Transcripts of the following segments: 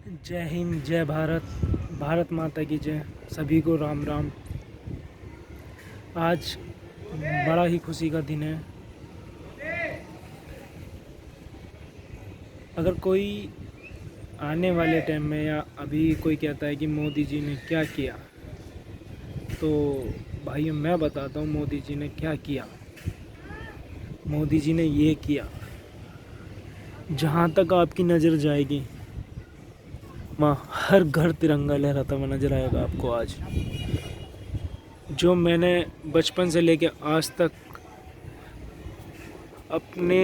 जय हिंद, जय भारत, भारत माता की जय। सभी को राम राम। आज बड़ा ही खुशी का दिन है। अगर कोई आने वाले टाइम में या अभी कोई कहता है कि मोदी जी ने क्या किया, तो भाइयों मैं बताता हूँ मोदी जी ने क्या किया। मोदी जी ने ये किया, जहाँ तक आपकी नज़र जाएगी वहाँ हर घर तिरंगा लहराता हुआ नजर आएगा आपको। आज जो मैंने बचपन से लेकर आज तक अपने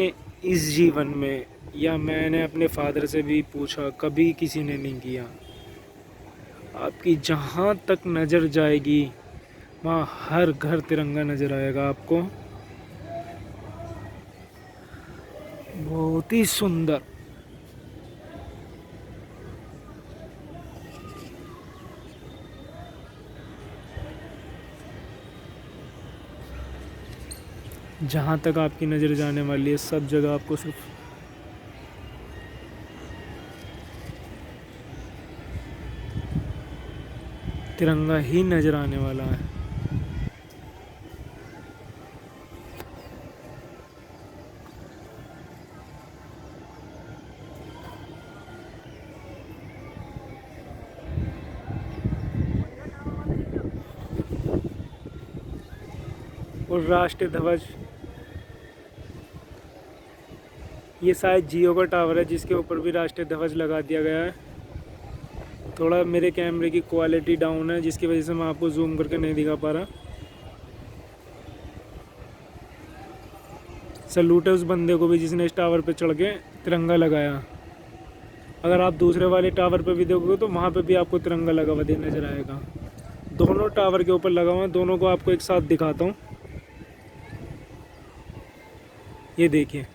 इस जीवन में, या मैंने अपने फादर से भी पूछा, कभी किसी ने नहीं किया। आपकी जहाँ तक नज़र जाएगी वहाँ हर घर तिरंगा नज़र आएगा आपको। बहुत ही सुंदर। जहाँ तक आपकी नज़र जाने वाली है सब जगह आपको सिर्फ तिरंगा ही नज़र आने वाला है। और राष्ट्रीय ध्वज, ये शायद जियो का टावर है जिसके ऊपर भी राष्ट्रीय ध्वज लगा दिया गया है। थोड़ा मेरे कैमरे की क्वालिटी डाउन है जिसकी वजह से मैं आपको जूम करके नहीं दिखा पा रहा। सैल्यूट है उस बंदे को भी जिसने इस टावर पे चढ़ के तिरंगा लगाया। अगर आप दूसरे वाले टावर पे भी देखोगे तो वहाँ पे भी आपको तिरंगा लगा हुआ नजर आएगा। दोनों टावर के ऊपर लगा हुआ है, दोनों को आपको एक साथ दिखाता हूँ। ये देखिए,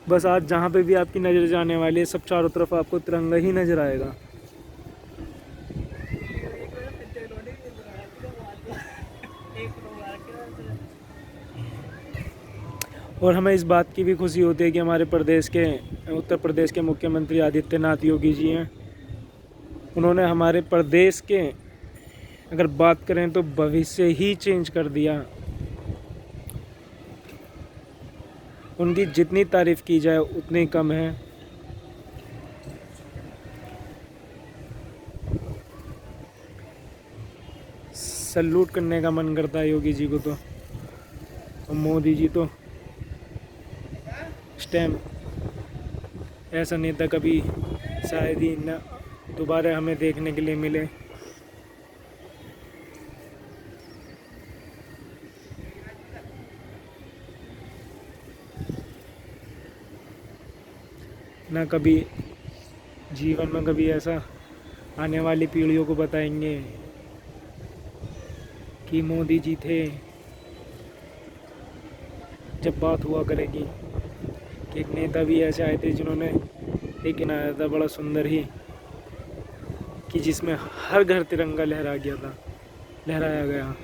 बस आज जहाँ पे भी आपकी नज़र जाने वाली है सब चारों तरफ आपको तिरंगा ही नज़र आएगा। और हमें इस बात की भी खुशी होती है कि हमारे उत्तर प्रदेश के मुख्यमंत्री आदित्यनाथ योगी जी हैं। उन्होंने हमारे प्रदेश के, अगर बात करें तो भविष्य ही चेंज कर दिया। उनकी जितनी तारीफ़ की जाए उतनी कम है। सैल्यूट करने का मन करता है योगी जी को तो। और मोदी जी तो स्टैम्प, ऐसा नेता कभी शायद ही न दोबारा हमें देखने के लिए मिले। ना कभी जीवन में कभी ऐसा आने वाली पीढ़ियों को बताएंगे कि मोदी जी थे। जब बात हुआ करेगी कि एक नेता भी ऐसे आए थे जिन्होंने लेकिन आया था बड़ा सुंदर ही, कि जिसमें हर घर तिरंगा लहराया गया।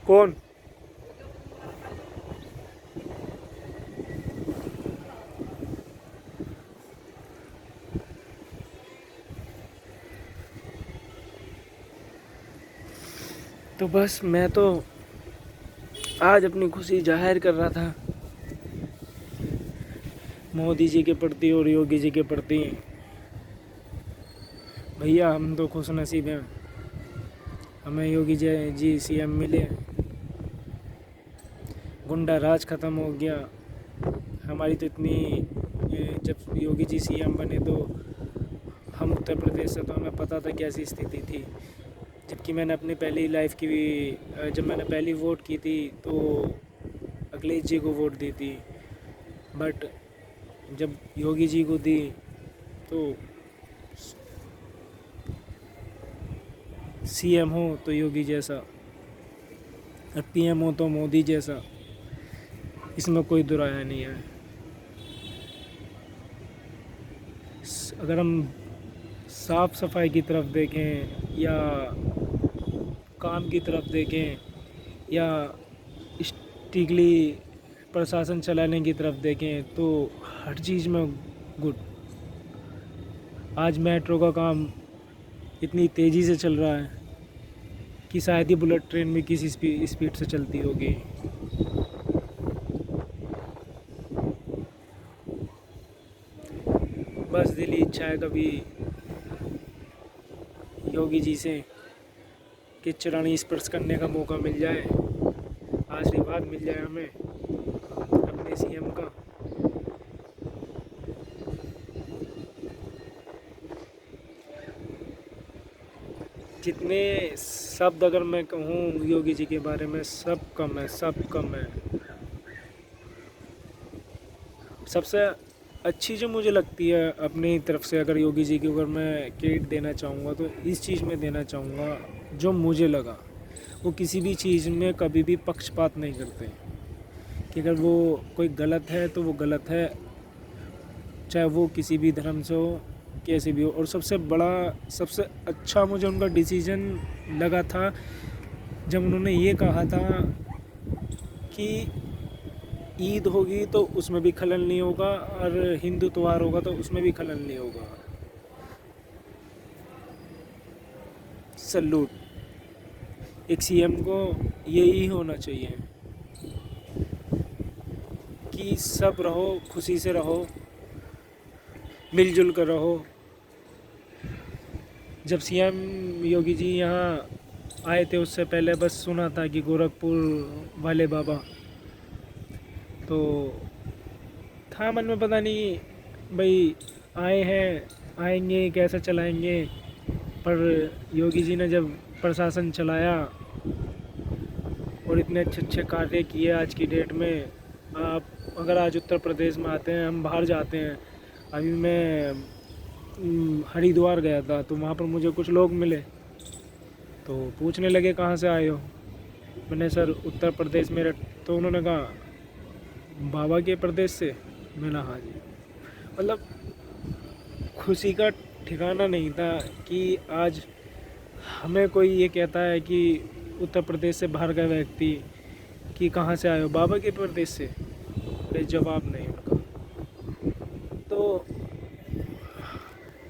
कौन? तो बस मैं तो आज अपनी खुशी जाहिर कर रहा था मोदी जी के प्रति और योगी जी के प्रति। भैया हम तो खुश नसीब हैं, हमें योगी जी सीएम मिले। गुंडा राज ख़त्म हो गया। हमारी तो जब योगी जी सीएम बने तो हम उत्तर प्रदेश से, तो हमें पता था कैसी स्थिति थी। जबकि मैंने अपनी पहली लाइफ की भी, जब मैंने पहली वोट की थी तो अखिलेश जी को वोट दी थी, बट जब योगी जी को दी तो सीएम हो तो योगी जैसा और पीएम हो तो मोदी जैसा, इसमें कोई दो राय नहीं है। अगर हम साफ सफाई की तरफ देखें या काम की तरफ देखें या स्ट्रिक्टली प्रशासन चलाने की तरफ देखें तो हर चीज़ में गुड। आज मेट्रो का काम इतनी तेज़ी से चल रहा है कि शायद ही बुलेट ट्रेन में किसी स्पीड से चलती होगी। बस दिली इच्छा है कभी योगी जी से कि चुरानी स्पर्श करने का मौका मिल जाए, आशीर्वाद मिल जाए हमें अपने सीएम का। जितने शब्द अगर मैं कहूँ योगी जी के बारे में, सब कम है, सब कम है। सबसे अच्छी जो मुझे लगती है अपनी तरफ से, अगर योगी जी की अगर मैं क्रेडिट देना चाहूँगा तो इस चीज़ में देना चाहूँगा, जो मुझे लगा वो किसी भी चीज़ में कभी भी पक्षपात नहीं करते कि अगर वो कोई गलत है तो वो गलत है, चाहे वो किसी भी धर्म से हो, कैसे भी हो। और सबसे बड़ा, सबसे अच्छा मुझे उनका डिसीजन लगा था जब उन्होंने ये कहा था कि ईद होगी तो उसमें भी खलल नहीं होगा और हिंदू त्योहार होगा तो उसमें भी खलल नहीं होगा। सैल्यूट। एक सीएम को यही होना चाहिए कि सब रहो, खुशी से रहो, मिलजुल कर रहो। जब सीएम योगी जी यहाँ आए थे उससे पहले बस सुना था कि गोरखपुर वाले बाबा, तो था मन में पता नहीं भाई आए हैं, आएंगे कैसा चलाएंगे। पर योगी जी ने जब प्रशासन चलाया और इतने अच्छे अच्छे कार्य किए आज की डेट में, आप अगर आज उत्तर प्रदेश में आते हैं, हम बाहर जाते हैं। अभी मैं हरिद्वार गया था तो वहाँ पर मुझे कुछ लोग मिले तो पूछने लगे कहाँ से आए हो। मैंने सर उत्तर प्रदेश में, तो उन्होंने कहा बाबा के प्रदेश से। मैंने हाँ जी। मतलब खुशी का ठिकाना नहीं था कि आज हमें कोई ये कहता है कि उत्तर प्रदेश से बाहर का व्यक्ति कि कहाँ से आए हो, बाबा के प्रदेश से। कोई जवाब नहीं उनका। तो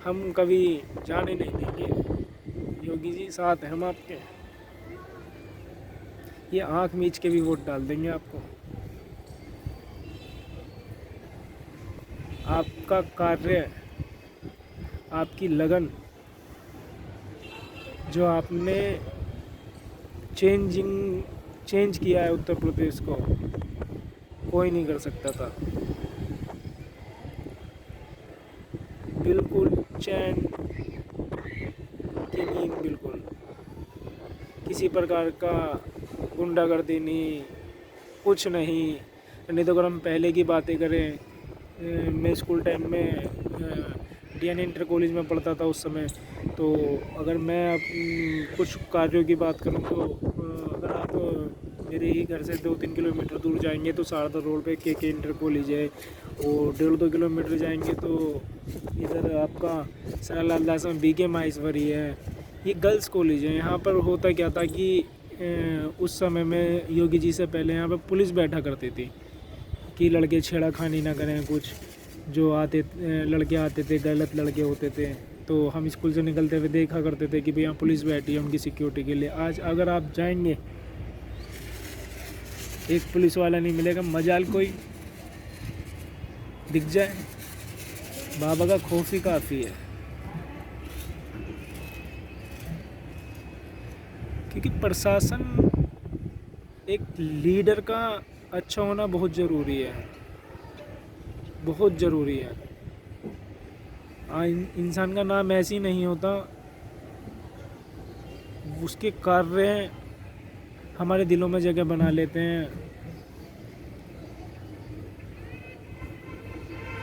हम कभी जाने नहीं देंगे, योगी जी साथ हैं हम आपके। ये आँख मीच के भी वोट डाल देंगे आपको। आपका कार्य, आपकी लगन, जो आपने चेंज किया है उत्तर प्रदेश को, कोई नहीं कर सकता था। बिल्कुल चैन की नींद, बिल्कुल किसी प्रकार का गुंडागर्दी नहीं, कुछ नहीं। नहीं तो अगर हम पहले की बातें करें, मैं स्कूल टाइम में डीएन इंटर कॉलेज में पढ़ता था उस समय। तो अगर मैं कुछ कार्यों की बात करूं तो अगर आप मेरे ही घर से 2-3 किलोमीटर दूर जाएंगे तो सारदा रोड पे के इंटर कॉलेज है, और 1.5-2 किलोमीटर जाएंगे तो इधर आपका सरलाल दास में बीके माहेश्वरी है। ये गर्ल्स कॉलेज है। यहाँ पर होता क्या था कि उस समय में योगी जी से पहले यहाँ पर पुलिस बैठा करती थी कि लड़के छेड़ाखानी ना करें। कुछ जो लड़के आते थे, गलत लड़के होते थे, तो हम स्कूल से निकलते हुए देखा करते थे कि भैया पुलिस बैठी है उनकी सिक्योरिटी के लिए। आज अगर आप जाएंगे एक पुलिस वाला नहीं मिलेगा, मजाल कोई दिख जाए, बाबा का खौफ ही काफ़ी है। क्योंकि प्रशासन, एक लीडर का अच्छा होना बहुत ज़रूरी है, बहुत ज़रूरी है। इंसान का नाम ऐसे ही नहीं होता, उसके कार्य हमारे दिलों में जगह बना लेते हैं।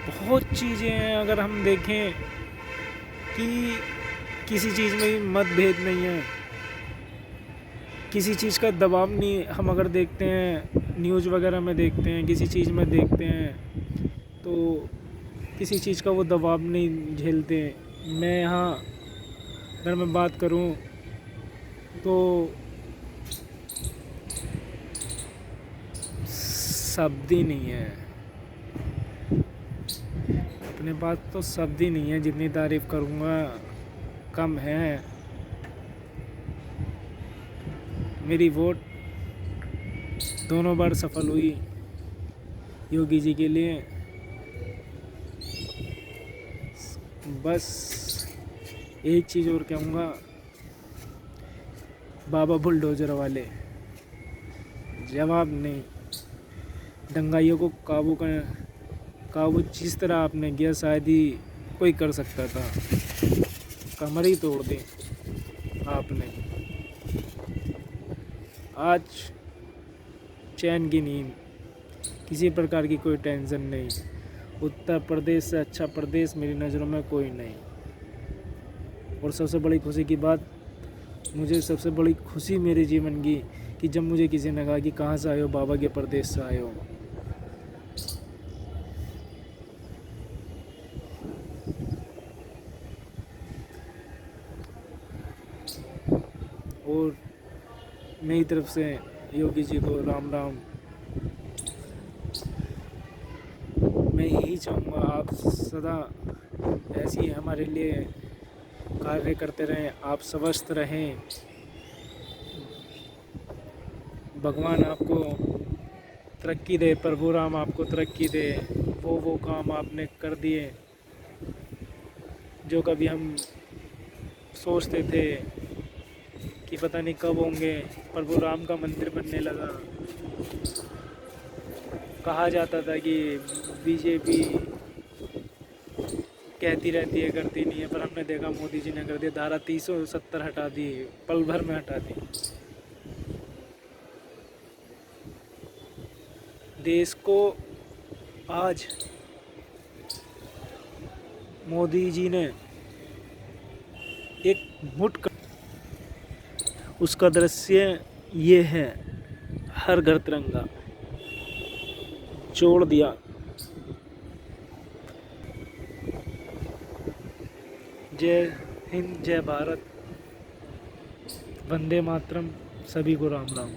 बहुत चीज़ें हैं, अगर हम देखें कि किसी चीज़ में मतभेद नहीं है, किसी चीज़ का दबाव नहीं। हम अगर देखते हैं न्यूज़ वगैरह में, देखते हैं किसी चीज़ में, देखते हैं तो किसी चीज़ का वो दबाव नहीं झेलते। मैं यहाँ अगर मैं बात करूँ तो शब्द ही नहीं है, अपने पास तो शब्द ही नहीं है, जितनी तारीफ करूँगा कम है। मेरी वोट दोनों बार सफल हुई योगी जी के लिए। बस एक चीज़ और कहूँगा, बाबा बुलडोजर वाले जवाब नहीं, दंगाइयों को काबू जिस तरह आपने किया शायद ही कोई कर सकता था, कमर ही तोड़ दी आपने। आज चैन की नींद, किसी प्रकार की कोई टेंशन नहीं। उत्तर प्रदेश से अच्छा प्रदेश मेरी नज़रों में कोई नहीं। और सबसे बड़ी खुशी की बात, मुझे सबसे बड़ी खुशी मेरे जीवन की कि जब मुझे किसी ने कहा कि कहाँ से आए हो, बाबा के प्रदेश से आए हो। और मेरी तरफ से योगी जी को राम राम। मैं यही चाहूँगा आप सदा ऐसे ही हमारे लिए कार्य करते रहें, आप स्वस्थ रहें, भगवान आपको तरक्की दे, प्रभु राम आपको तरक्की दे। वो काम आपने कर दिए जो कभी हम सोचते थे कि पता नहीं कब होंगे। प्रभु राम का मंदिर बनने लगा। कहा जाता था कि बीजेपी कहती रहती है करती नहीं है, पर हमने देखा मोदी जी ने कर दिया। धारा 370 हटा दी, पल भर में हटा दी। देश को आज मोदी जी ने एक मुठ, उसका दृश्य ये है, हर घर तिरंगा जोड़ दिया। जय हिंद, जय भारत, वंदे मातरम, सभी को राम राम।